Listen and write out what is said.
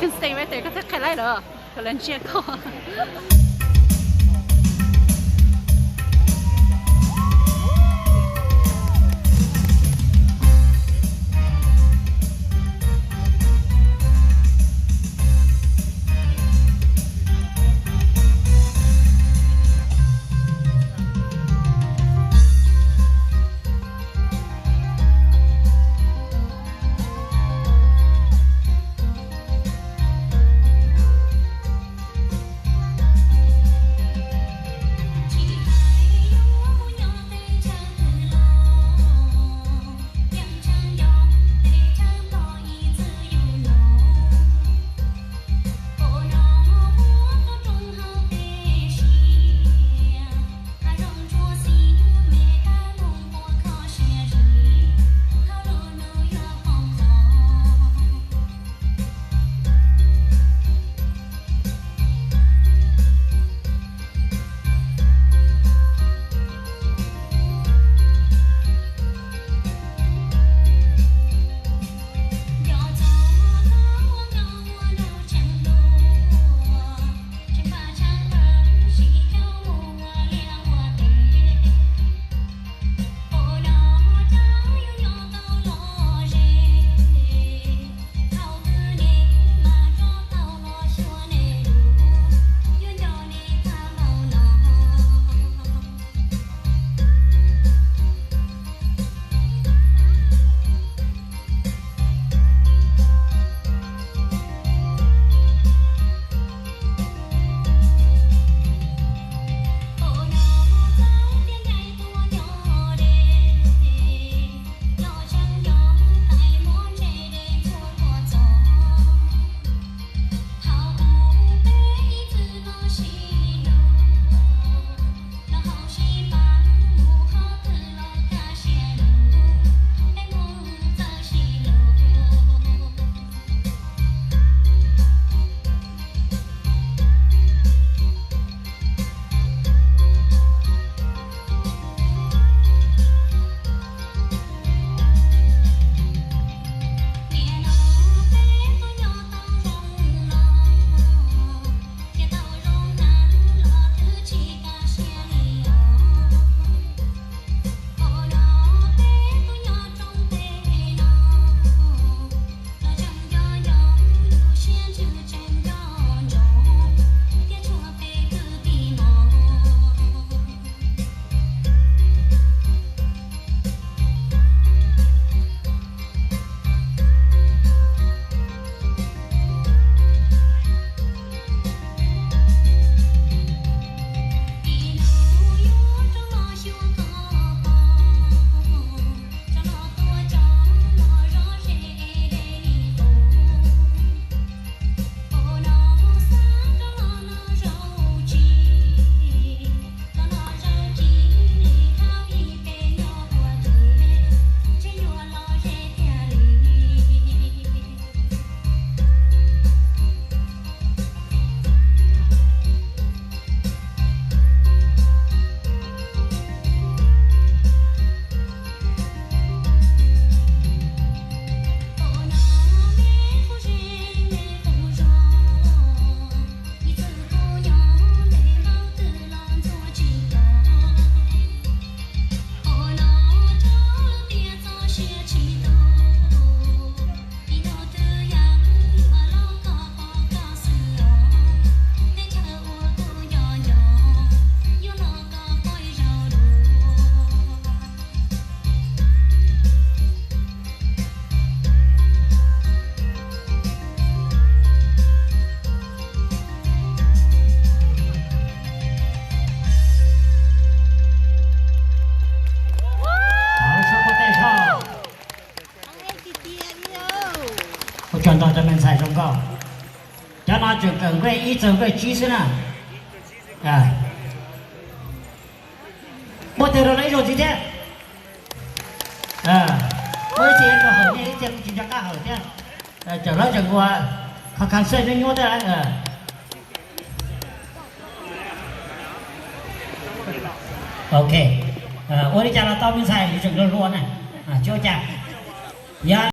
ขึ้นสเตย์ไว้แต่ก็จะใครไล่เหรอก็เล่นเชียร์ก็转到这边才中告，叫那就更贵，一整个几十呢，啊，我得了那种今天，我以前个后面一天就叫干后天，走了整个，看看谁能用的，OK，我的家的刀兵菜一整个罗呢，就这样，呀。